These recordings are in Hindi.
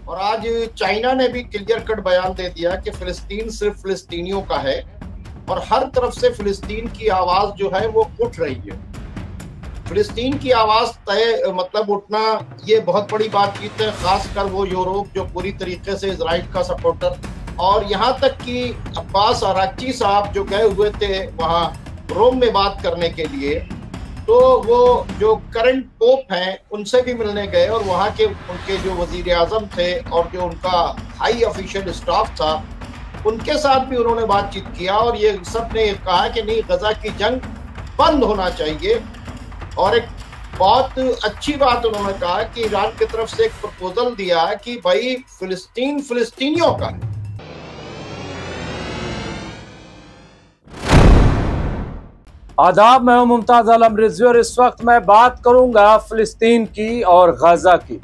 और आज चाइना ने भी क्लियर कट बयान दे दिया कि फिलिस्तीन सिर्फ फिलिस्तीनियों का है और हर तरफ से फिलिस्तीन की आवाज जो है वो उठ रही है। फिलिस्तीन की आवाज तय मतलब उठना ये बहुत बड़ी बातचीत है, खासकर वो यूरोप जो पूरी तरीके से इजराइल का सपोर्टर, और यहाँ तक कि अब्बास अराक्ची साहब जो गए हुए थे वहाँ रोम में बात करने के लिए, तो वो जो करंट पोप हैं उनसे भी मिलने गए और वहाँ के उनके जो वजीर आजम थे और जो उनका हाई ऑफिशियल स्टाफ था उनके साथ भी उन्होंने बातचीत किया और ये सब ने कहा कि नहीं, गजा की जंग बंद होना चाहिए। और एक बहुत अच्छी बात उन्होंने कहा कि ईरान की तरफ से एक प्रपोजल दिया कि भाई फिलिस्तीन फिलिस्तीनियों का है। आदाब, मैं हूं मुमताज आलम रिजवी और इस वक्त मैं बात करूंगा फिलिस्तीन की और गाजा की,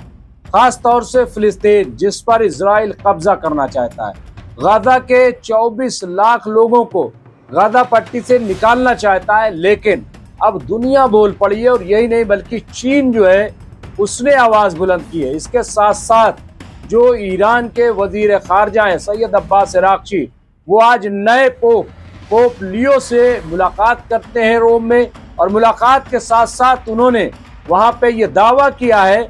खास तौर से फिलिस्तीन जिस पर इजराइल कब्जा करना चाहता है। गाजा के 24 लाख लोगों को गाजा पट्टी से निकालना चाहता है, लेकिन अब दुनिया बोल पड़ी है और यही नहीं बल्कि चीन जो है उसने आवाज बुलंद की है। इसके साथ साथ जो ईरान के वजीर खारजा हैं सैयद अब्बास अराक्ची, वो आज नए पोप लियो से मुलाकात करते हैं रोम में, और मुलाकात के साथ साथ उन्होंने वहां पे ये दावा किया है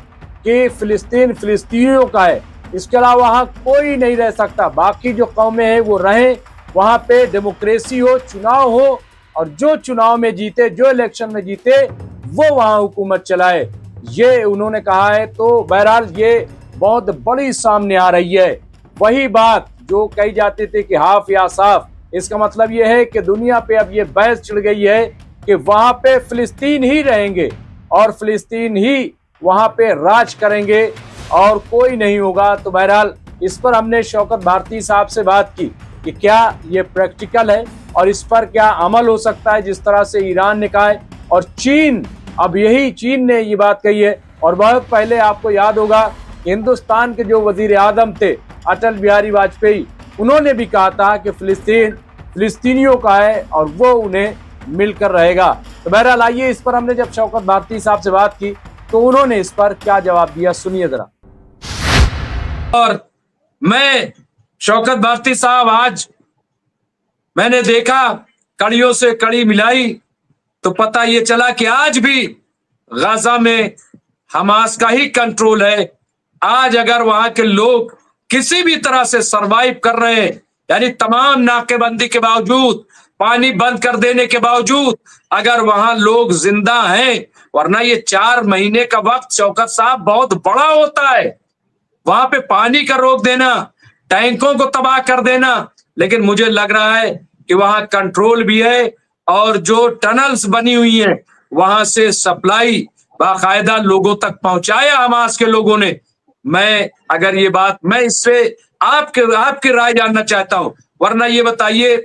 कि फिलिस्तीन फिलिस्तीनियों का है, इसके अलावा वहां कोई नहीं रह सकता, बाकी जो कौमें हैं वो रहें, वहां पे डेमोक्रेसी हो, चुनाव हो और जो चुनाव में जीते, जो इलेक्शन में जीते वो वहां हुकूमत चलाए, ये उन्होंने कहा है। तो बहरहाल ये बहुत बड़ी सामने आ रही है। वही बात जो कही जाती थी कि हाफ या साफ, इसका मतलब यह है कि दुनिया पे अब ये बहस छिड़ गई है कि वहां पे फिलिस्तीन ही रहेंगे और फिलिस्तीन ही वहां पे राज करेंगे और कोई नहीं होगा। तो बहरहाल इस पर हमने शौकत भारती साहब से बात की कि क्या ये प्रैक्टिकल है और इस पर क्या अमल हो सकता है, जिस तरह से ईरान ने कहा है और चीन ने ये बात कही है। और बहुत पहले आपको याद होगा हिंदुस्तान के जो वजीर आजम थे अटल बिहारी वाजपेयी, उन्होंने भी कहा था कि फिलिस्तीन फिलिस्तीनियों का है और वो उन्हें मिलकर रहेगा। तो बहरहाल आइए, इस पर हमने जब शौकत भारती साहब से बात की तो उन्होंने इस पर क्या जवाब दिया, सुनिए जरा। और मैं शौकत भारती साहब, आज मैंने देखा, कड़ियों से कड़ी मिलाई तो पता ये चला कि आज भी गाजा में हमास का ही कंट्रोल है। आज अगर वहां के लोग किसी भी तरह से सरवाइव कर रहे हैं, यानी तमाम नाकेबंदी के बावजूद, पानी बंद कर देने के बावजूद अगर वहां लोग जिंदा हैं, वरना ये 4 महीने का वक्त शौकत साहब बहुत बड़ा होता है। वहां पे पानी का रोक देना, टैंकों को तबाह कर देना, लेकिन मुझे लग रहा है कि वहां कंट्रोल भी है और जो टनल्स बनी हुई हैं वहां से सप्लाई बाकायदा लोगों तक पहुंचाया हमास के लोगों ने। मैं इससे आपकी राय जानना चाहता हूं, वरना ये बताइए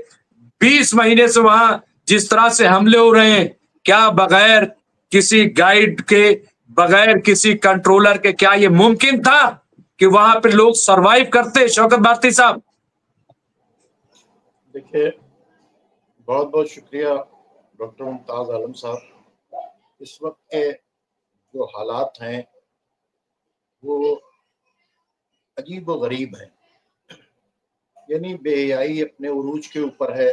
20 महीने से वहां जिस तरह से हमले हो रहे हैं, क्या बगैर किसी गाइड के, बगैर किसी कंट्रोलर के, क्या ये मुमकिन था कि वहां पे लोग सरवाइव करते? शौकत भारती साहब। देखिए, बहुत बहुत शुक्रिया डॉक्टर मुमताज आलम साहब। इस वक्त के जो हालात हैं वो अजीब व गरीब है, यानी बेहयाई अपने उरूज के ऊपर है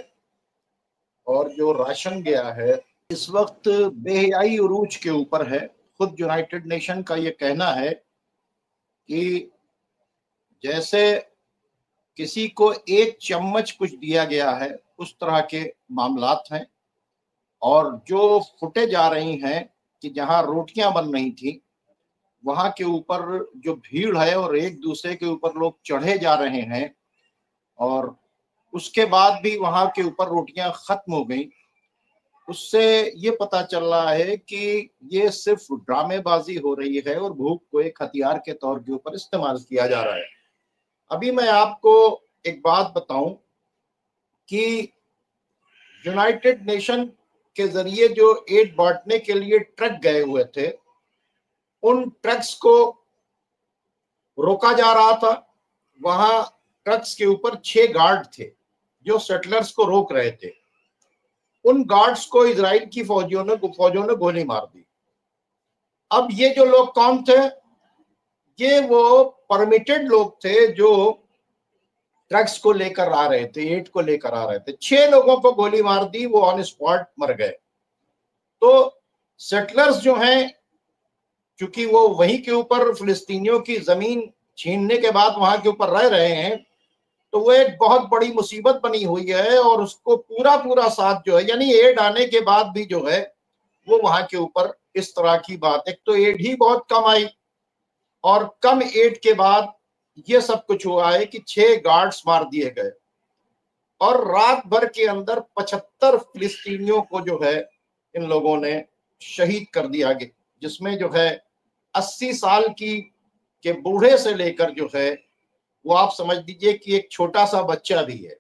और जो राशन गया है इस वक्त बेहयाई उरूज के ऊपर है। खुद यूनाइटेड नेशन का ये कहना है कि जैसे किसी को 1 चम्मच कुछ दिया गया है उस तरह के मामलात हैं। और जो फुटेज आ रही हैं कि जहां रोटियां बन रही थी वहां के ऊपर जो भीड़ है और एक दूसरे के ऊपर लोग चढ़े जा रहे हैं और उसके बाद भी वहां के ऊपर रोटियां खत्म हो गई, उससे ये पता चल रहा है कि ये सिर्फ ड्रामेबाजी हो रही है और भूख को एक हथियार के तौर के ऊपर इस्तेमाल किया जा रहा है। अभी मैं आपको एक बात बताऊं कि यूनाइटेड नेशन के जरिए जो एड बांटने के लिए ट्रक गए हुए थे, उन ट्रक्स को रोका जा रहा था। वहां ट्रक्स के ऊपर 6 गार्ड थे जो सेटलर्स को रोक रहे थे। उन गार्ड्स को इजराइल की फौजियों ने गोली मार दी। अब ये जो लोग कौन थे? ये वो परमिटेड लोग थे जो ड्रग्स को लेकर आ रहे थे, एड को लेकर आ रहे थे। 6 लोगों को गोली मार दी, वो ऑन स्पॉट मर गए। तो सेटलर्स जो हैं, चूंकि वो वहीं के ऊपर फिलिस्तीनियों की जमीन छीनने के बाद वहां के ऊपर रह रहे हैं, तो वो एक बहुत बड़ी मुसीबत बनी हुई है। और उसको पूरा साथ जो है, यानी एड आने के बाद भी जो है वो वहां के ऊपर इस तरह की बात, एक तो एड ही बहुत कम आई, और कम एड के बाद ये सब कुछ हुआ है कि 6 गार्ड्स मार दिए गए, और रात भर के अंदर 75 फिलिस्तीनियों को जो है इन लोगों ने शहीद कर दिया गया, जिसमें जो है 80 साल के बूढ़े से लेकर जो है वो आप समझ लीजिए कि एक छोटा सा बच्चा भी है।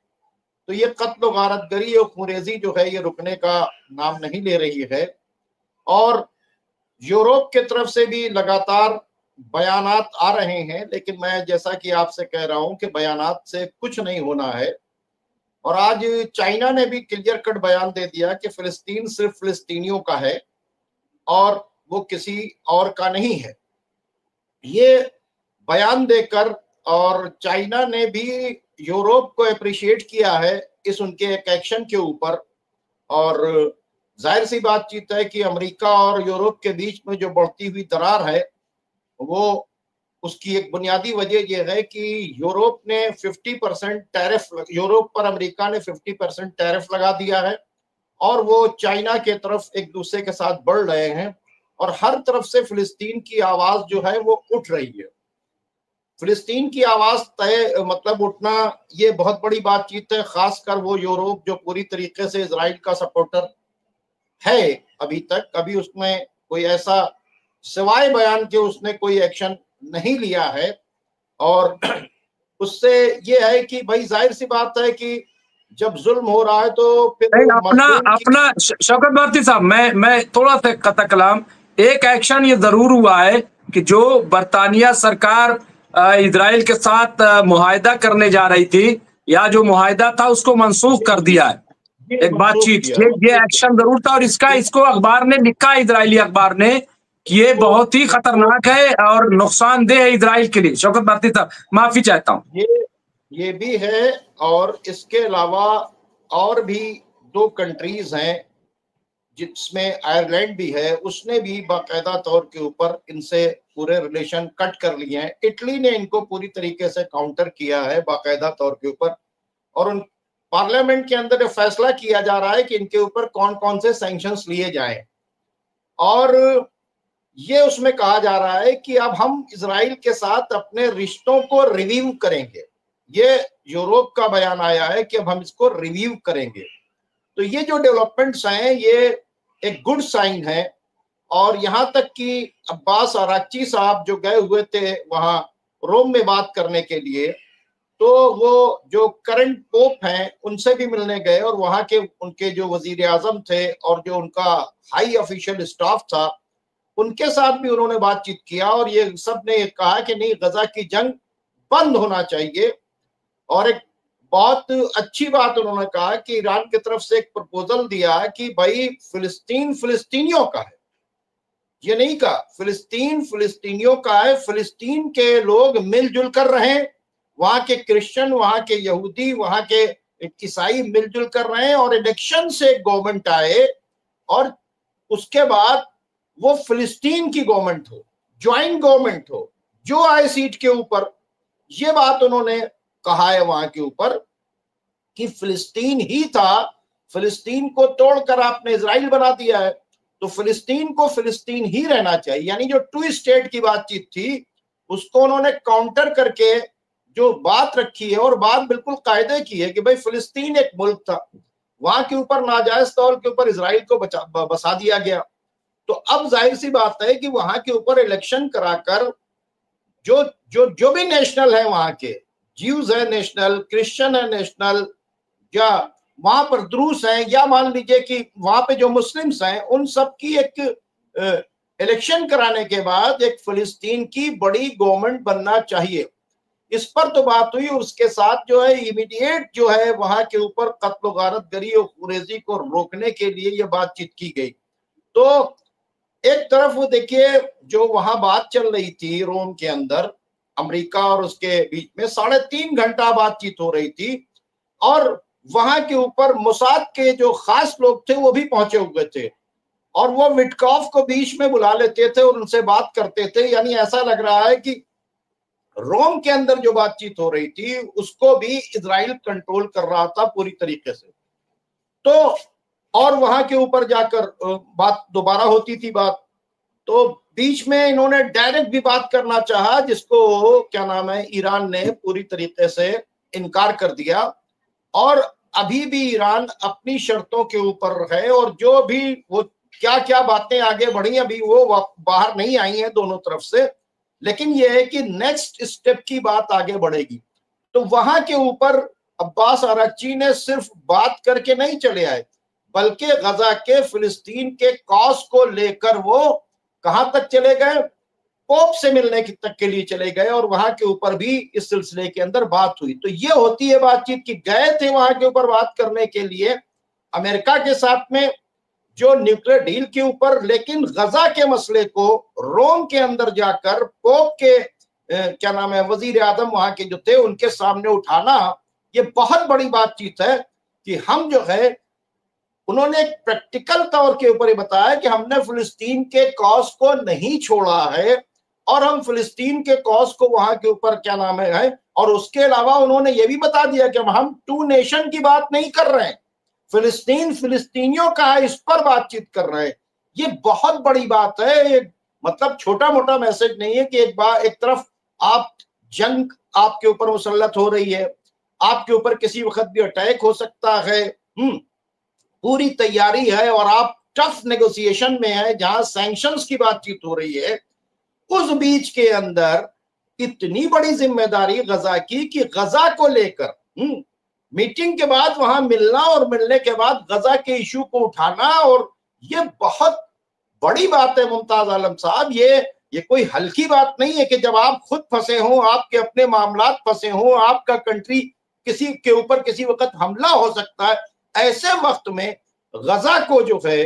तो ये कत्ल गारतगरी और खुरेजी जो है ये रुकने का नाम नहीं ले रही है। और यूरोप के तरफ से भी लगातार बयानात आ रहे हैं, लेकिन मैं जैसा कि आपसे कह रहा हूं कि बयानात से कुछ नहीं होना है। और आज चाइना ने भी क्लियर कट बयान दे दिया कि फिलिस्तीन सिर्फ फिलिस्तीनियों का है और वो किसी और का नहीं है। ये बयान देकर, और चाइना ने भी यूरोप को अप्रिशिएट किया है इस उनके एक एक्शन के ऊपर। और जाहिर सी बातचीत है कि अमेरिका और यूरोप के बीच में जो बढ़ती हुई दरार है, वो उसकी एक बुनियादी वजह यह है कि यूरोप ने 50% टैरिफ, यूरोप पर अमेरिका ने 50% टैरिफ लगा दिया है, और वो चाइना के तरफ एक दूसरे के साथ बढ़ रहे हैं, और हर तरफ से फिलिस्तीन की आवाज जो है वो उठ रही है। फिलिस्तीन की आवाज तय मतलब उठना, ये बहुत बड़ी बातचीत है, खासकर वो यूरोप जो पूरी तरीके से इजराइल का सपोर्टर है अभी तक। कभी उसमें कोई ऐसा सिवाय बयान के उसने कोई एक्शन नहीं लिया है। और उससे ये है कि भाई जाहिर सी बात है कि जब जुल्म हो रहा है तो फिर अपना शौकत भारती साहब, मैं थोड़ा सा कता कलाम, एक एक्शन ये जरूर हुआ है कि जो बरतानिया सरकार इजराइल के साथ मुआहदा करने जा रही थी, या जो मुआहदा था उसको मनसूख कर दिया है, एक बातचीत, ये एक्शन जरूर था। और इसको अखबार ने लिखा, इजरायली अखबार ने, कि ये बहुत ही खतरनाक है और नुकसानदेह है इजराइल के लिए। शौकत भारती साहब, माफी चाहता हूँ। ये भी है, और इसके अलावा और भी 2 कंट्रीज हैं जिसमें आयरलैंड भी है, उसने भी बाकायदा तौर के ऊपर इनसे पूरे रिलेशन कट कर लिए हैं। इटली ने इनको पूरी तरीके से काउंटर किया है बाकायदा तौर के ऊपर, और उन पार्लियामेंट के अंदर ये फैसला किया जा रहा है कि इनके ऊपर कौन कौन से सैंक्शंस लिए जाएं। और ये उसमें कहा जा रहा है कि अब हम इजराइल के साथ अपने रिश्तों को रिव्यू करेंगे। ये यूरोप का बयान आया है कि अब हम इसको रिव्यू करेंगे। तो ये जो डेवलपमेंट्स हैं ये एक गुड साइन है। और यहां तक कि अब्बास अराक्ची साहब जो गए हुए थे वहां रोम में बात करने के लिए, तो वो जो करंट पोप हैं उनसे भी मिलने गए, और वहां के उनके जो वजीर आजम थे और जो उनका हाई ऑफिशियल स्टाफ था उनके साथ भी उन्होंने बातचीत किया। और ये सब ने कहा कि नहीं, गजा की जंग बंद होना चाहिए। और एक बहुत अच्छी बात उन्होंने कहा कि ईरान की तरफ से एक प्रपोजल दिया कि भाई फिलिस्तीन फिलिस्तीनियों का है, ये नहीं कहा फिलिस्तीन फिलिस्तीनियों का है, फिलिस्तीन के लोग मिलजुल कर रहें, वहां के क्रिश्चियन, वहां के यहूदी, वहां के ईसाई मिलजुल कर रहे हैं, और इलेक्शन से गवर्नमेंट आए और उसके बाद वो फिलिस्तीन की गवर्नमेंट हो, ज्वाइंट गवर्नमेंट हो, जो आए सीट के ऊपर। ये बात उन्होंने कहा है वहां के ऊपर कि फिलिस्तीन ही था, फिलिस्तीन को तोड़कर आपने इजराइल बना दिया है, तो फिलिस्तीन को फिलिस्तीन ही रहना चाहिए। यानी जो 2 स्टेट की बातचीत थी उसको उन्होंने काउंटर करके जो बात रखी है, और बात बिल्कुल कायदे की है कि भाई फिलिस्तीन एक मुल्क था, वहां के ऊपर नाजायज तौर के ऊपर इजराइल को बसा दिया गया। तो अब जाहिर सी बात है कि वहां के ऊपर इलेक्शन कराकर जो जो जो भी नेशनल है, वहां के ज्यूज है नेशनल, क्रिश्चियन है नेशनल, या वहां पर द्रूस हैं, या मान लीजिए कि वहां पे जो मुस्लिम्स हैं, उन सब की एक इलेक्शन कराने के बाद एक फिलिस्तीन की बड़ी गवर्नमेंट बनना चाहिए। इस पर तो बात हुई। उसके साथ जो है इमीडिएट जो है वहां के ऊपर कत्ल गारतगरी और खुरेजी को रोकने के लिए ये बातचीत की गई। तो एक तरफ वो देखिए जो वहां बात चल रही थी रोम के अंदर, अमेरिका और उसके बीच में 3.5 घंटा बातचीत हो रही थी, और वहां के ऊपर मोसाद के जो खास लोग थे वो भी पहुंचे हुए थे, और वो विटकॉफ को बीच में बुला लेते थे और उनसे बात करते थे। यानी ऐसा लग रहा है कि रोम के अंदर जो बातचीत हो रही थी उसको भी इजराइल कंट्रोल कर रहा था पूरी तरीके से। तो और वहां के ऊपर जाकर बात दोबारा होती थी बात, तो बीच में इन्होंने डायरेक्ट भी बात करना चाहा, जिसको क्या नाम है, ईरान ने पूरी तरीके से इनकार कर दिया। और अभी भी ईरान अपनी शर्तों के ऊपर है, और जो भी वो क्या क्या बातें आगे बढ़ी अभी वो बाहर नहीं आई हैं दोनों तरफ से, लेकिन ये है कि नेक्स्ट स्टेप की बात आगे बढ़ेगी। तो वहां के ऊपर अब्बास अरागची ने सिर्फ बात करके नहीं चले आए, बल्कि गजा के फिलिस्तीन के कॉज को लेकर वो कहां तक चले गए, पोप से मिलने तक के लिए चले गए, और वहां के ऊपर भी इस सिलसिले के अंदर बात हुई। तो ये होती है बातचीत की गए थे वहां के ऊपर बात करने के लिए अमेरिका के साथ में जो न्यूक्लियर डील के ऊपर, लेकिन गजा के मसले को रोम के अंदर जाकर पोप के क्या नाम है, वजीर आजम वहां के जो थे उनके सामने उठाना, ये बहुत बड़ी बातचीत है कि हम जो है, उन्होंने एक प्रैक्टिकल तौर के ऊपर बताया कि हमने फिलिस्तीन के कॉज को नहीं छोड़ा है, और हम फिलिस्तीन के कॉज को वहां के ऊपर क्या नाम है, और उसके अलावा उन्होंने ये भी बता दिया कि हम 2 नेशन की बात नहीं कर रहे हैं, फिलिस्तीन फिलिस्तीनियों का है, इस पर बातचीत कर रहे हैं। ये बहुत बड़ी बात है, ये मतलब छोटा मोटा मैसेज नहीं है कि एक तरफ आप जंग आपके ऊपर मुसल्लत हो रही है, आपके ऊपर किसी वक्त भी अटैक हो सकता है, पूरी तैयारी है, और आप टफ नेगोशिएशन में है जहां सैंक्शंस की बातचीत हो रही है। उस बीच के अंदर इतनी बड़ी जिम्मेदारी गजा की कि गजा को लेकर मीटिंग के बाद वहां मिलना, और मिलने के बाद गजा के इशू को उठाना, और ये बहुत बड़ी बात है मुमताज आलम साहब। ये कोई हल्की बात नहीं है कि जब आप खुद फंसे हो, आपके अपने मामलात फंसे हो, आपका कंट्री किसी के ऊपर किसी वक्त हमला हो सकता है, ऐसे वक्त में गजा को जो है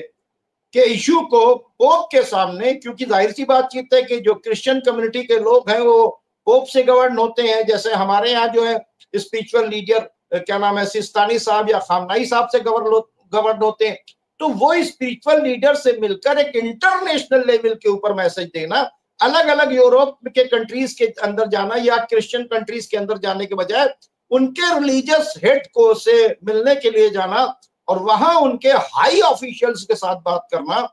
के इशू को पोप के सामने, क्योंकि जाहिर सी बातचीत है कि जो क्रिश्चियन कम्युनिटी के लोग हैं वो पोप से गवर्न होते हैं, जैसे हमारे यहाँ जो है स्पिरिचुअल लीडर क्या नाम है, सिस्तानी साहब या खामनाई साहब से गवर्न होते हैं। तो वो स्पिरिचुअल लीडर से मिलकर एक इंटरनेशनल लेवल के ऊपर मैसेज देना, अलग अलग यूरोप के कंट्रीज के अंदर जाना या क्रिश्चियन कंट्रीज के अंदर जाने के बजाय उनके रिलीजियस हेड को से मिलने के लिए जाना और वहां उनके हाई ऑफिशियल्स के साथ बात करना,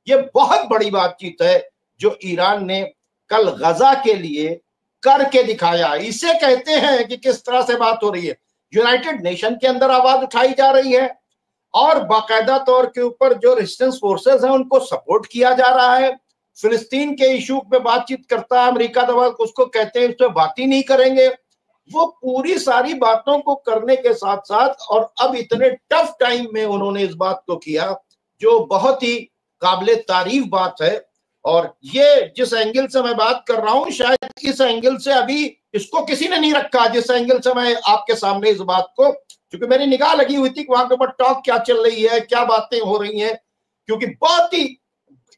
ये बहुत बड़ी बातचीत है जो ईरान ने कल गजा के लिए करके दिखाया। इसे कहते हैं कि किस तरह से बात हो रही है। यूनाइटेड नेशन के अंदर आवाज उठाई जा रही है और बाकायदा तौर के ऊपर जो रेजिस्टेंस फोर्सेस हैं उनको सपोर्ट किया जा रहा है। फिलिस्तीन के इशू पे बातचीत करता है अमेरिका, दवा उसको कहते हैं इस पर बात ही नहीं करेंगे। वो पूरी सारी बातों को करने के साथ साथ और अब इतने टफ टाइम में उन्होंने इस बात को किया जो बहुत ही काबिले तारीफ बात है। और ये जिस एंगल से मैं बात कर रहा हूं, शायद इस एंगल से अभी इसको किसी ने नहीं रखा जिस एंगल से मैं आपके सामने इस बात को, क्योंकि मेरी निगाह लगी हुई थी कि वहां के ऊपर टॉक क्या चल रही है, क्या बातें हो रही हैं, क्योंकि बहुत ही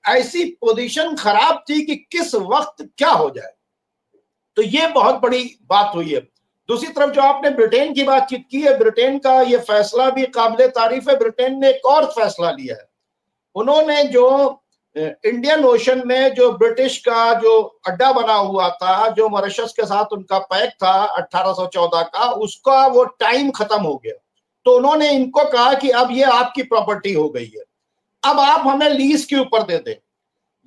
ऐसी पोजीशन खराब थी कि किस वक्त क्या हो जाए। तो ये बहुत बड़ी बात हुई है। दूसरी तरफ जो आपने ब्रिटेन की बातचीत की है, ब्रिटेन का ये फैसला भी काबिले तारीफ है। ब्रिटेन ने एक और फैसला लिया है। उन्होंने जो इंडियन ओशन में जो ब्रिटिश का जो अड्डा बना हुआ था, जो मॉरिशस के साथ उनका पैक्ट था 1814 का, उसका वो टाइम खत्म हो गया। तो उन्होंने इनको कहा कि अब ये आपकी प्रॉपर्टी हो गई है, अब आप हमें लीज के ऊपर दे दें।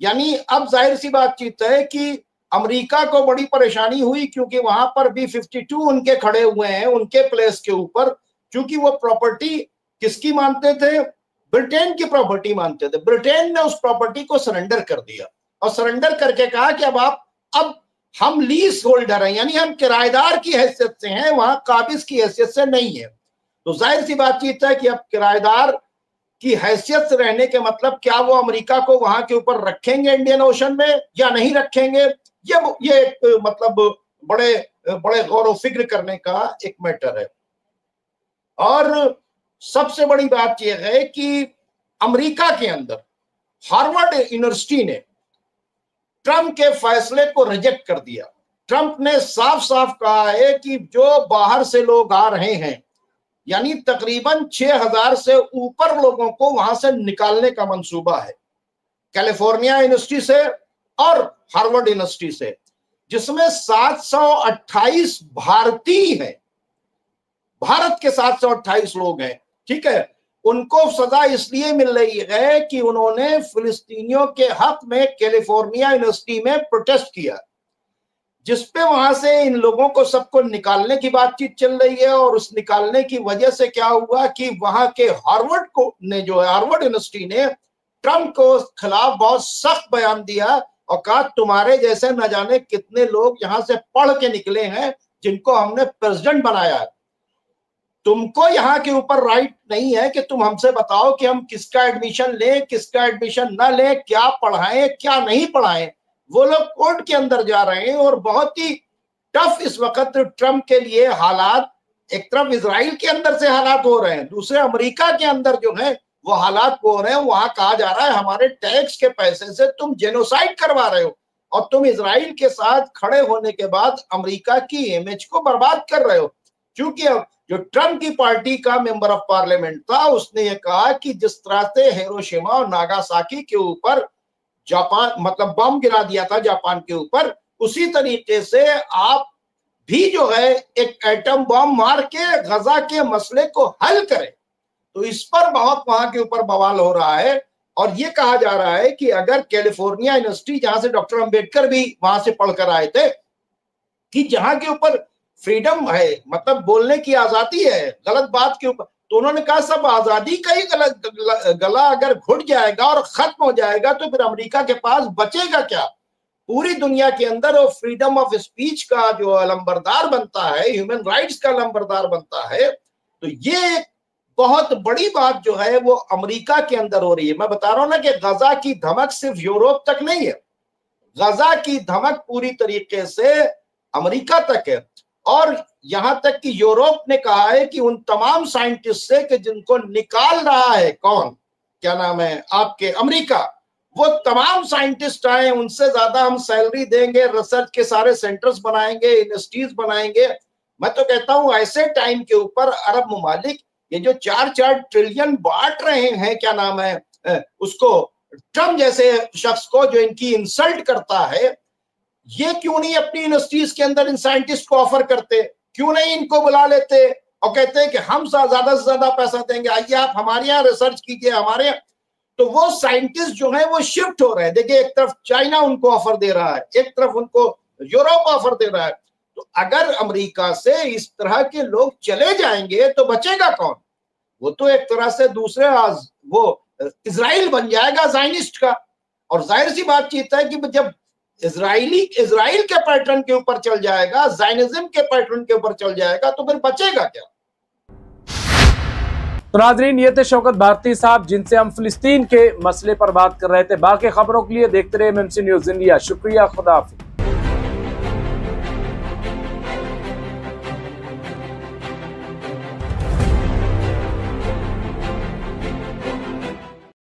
यानी अब जाहिर सी बातचीत है कि अमेरिका को बड़ी परेशानी हुई, क्योंकि वहां पर भी 52 उनके खड़े हुए हैं उनके प्लेस के ऊपर, क्योंकि वो प्रॉपर्टी किसकी मानते थे, ब्रिटेन की प्रॉपर्टी मानते थे। ब्रिटेन ने उस प्रॉपर्टी को सरेंडर कर दिया और सरेंडर करके कहा कि अब हम लीज होल्डर हैं, यानी हम किराएदार की हैसियत से हैं, वहां काबिज की हैसियत से नहीं है। तो जाहिर सी बातचीत है कि अब किराएदार की हैसियत से रहने के मतलब क्या वो अमेरिका को वहां के ऊपर रखेंगे इंडियन ओशन में या नहीं रखेंगे, ये एक मतलब बड़े गौर व फिक्र करने का एक मैटर है। और सबसे बड़ी बात यह है कि अमेरिका के अंदर हार्वर्ड यूनिवर्सिटी ने ट्रम्प के फैसले को रिजेक्ट कर दिया ट्रंप ने साफ साफ कहा है कि जो बाहर से लोग आ रहे हैं, यानी तकरीबन 6000 से ऊपर लोगों को वहां से निकालने का मंसूबा है, कैलिफोर्निया यूनिवर्सिटी से और हार्वर्ड यूनिवर्सिटी से, जिसमें 728 भारतीय हैं, भारत के 728 लोग हैं। ठीक है, उनको सजा इसलिए मिल रही है कि उन्होंने फिलिस्तीनियों के हक में कैलिफोर्निया यूनिवर्सिटी में प्रोटेस्ट किया, जिसपे वहां से इन लोगों को सबको निकालने की बातचीत चल रही है। और उस निकालने की वजह से क्या हुआ कि वहां के हार्वर्ड को ने जो है हार्वर्ड यूनिवर्सिटी ने ट्रंप को खिलाफ बहुत सख्त बयान दिया और कहा तुम्हारे जैसे न जाने कितने लोग यहां से पढ़ के निकले हैं जिनको हमने प्रेसिडेंट बनाया है, तुमको यहाँ के ऊपर राइट नहीं है कि तुम हमसे बताओ कि हम किसका एडमिशन लें, किसका एडमिशन न लें, क्या पढ़ाएं क्या नहीं पढ़ाएं। वो लोग कोर्ट के अंदर जा रहे हैं और बहुत ही टफ इस वक्त ट्रंप के लिए हालात, एक तरफ इजराइल के अंदर से हालात हो रहे हैं, दूसरे अमेरिका के अंदर जो है वो हालात हो रहे हैं। वहां कहा जा रहा है हमारे टैक्स के पैसे से तुम जेनोसाइड करवा रहे हो और तुम इजराइल के साथ खड़े होने के बाद अमेरिका की इमेज को बर्बाद कर रहे हो। क्योंकि अब जो ट्रंप की पार्टी का मेंबर ऑफ पार्लियामेंट था उसने ये कहा कि जिस तरह से हिरोशिमा और नागासाकी के ऊपर जापान मतलब बम गिरा दिया था जापान के ऊपर, उसी तरीके से आप भी जो है एक एटम बम मार के गजा के मसले को हल करें। तो इस पर बहुत वहां के ऊपर बवाल हो रहा है। और ये कहा जा रहा है कि अगर कैलिफोर्निया यूनिवर्सिटी, जहां से डॉक्टर अंबेडकर भी वहां से पढ़कर आए थे, कि जहां के ऊपर फ्रीडम है, मतलब बोलने की आजादी है गलत बात के ऊपर, तो उन्होंने कहा सब आजादी का ही गला अगर घुट जाएगा और खत्म हो जाएगा तो फिर अमेरिका के पास बचेगा क्या। पूरी दुनिया के अंदर वो फ्रीडम ऑफ स्पीच का जो अलंबरदार बनता है, ह्यूमन राइट्स का अलंबरदार बनता है। तो ये बहुत बड़ी बात जो है वो अमेरिका के अंदर हो रही है। मैं बता रहा हूं ना कि गजा की धमक सिर्फ यूरोप तक नहीं है, गजा की धमक पूरी तरीके से अमेरिका तक है। और यहां तक कि यूरोप ने कहा है कि उन तमाम साइंटिस्ट से कि जिनको निकाल रहा है कौन, क्या नाम है आपके, अमेरिका, वो तमाम साइंटिस्ट आए, उनसे ज्यादा हम सैलरी देंगे, रिसर्च के सारे सेंटर्स बनाएंगे, यूनिवर्सिटीज बनाएंगे। मैं तो कहता हूं ऐसे टाइम के ऊपर अरब मुमालिक ये जो 4-4 ट्रिलियन बांट रहे हैं, क्या नाम है उसको, ट्रम्प जैसे शख्स को जो इनकी इंसल्ट करता है, ये क्यों नहीं अपनी यूनिवर्सिटीज के अंदर इन साइंटिस्ट को ऑफर करते, क्यों नहीं इनको बुला लेते और कहते हैं कि हम ज्यादा से ज्यादा पैसा देंगे, आइए आप हमारे यहाँ रिसर्च कीजिए हमारे यहाँ। तो वो साइंटिस्ट जो है वो शिफ्ट हो रहे हैं। देखिए एक तरफ चाइना उनको ऑफर दे रहा है, एक तरफ उनको यूरोप ऑफर दे रहा है। तो अगर अमेरिका से इस तरह के लोग चले जाएंगे तो बचेगा कौन? वो तो एक तरह से दूसरे वो इजराइल बन जाएगा ज़ायनिस्ट का। और जाहिर सी बातचीत है कि जब इजराइल के पैटर्न के ऊपर चल जाएगा, ज़ायनिज्म के पैटर्न के ऊपर चल जाएगा, तो फिर बचेगा क्या? तो नाज़रीन, ये थे शौकत भारती साहब जिनसे हम फिलिस्तीन के मसले पर बात कर रहे थे। बाकी खबरों के लिए देखते रहे MMC न्यूज़ इंडिया। शुक्रिया, खुदा हाफिज़।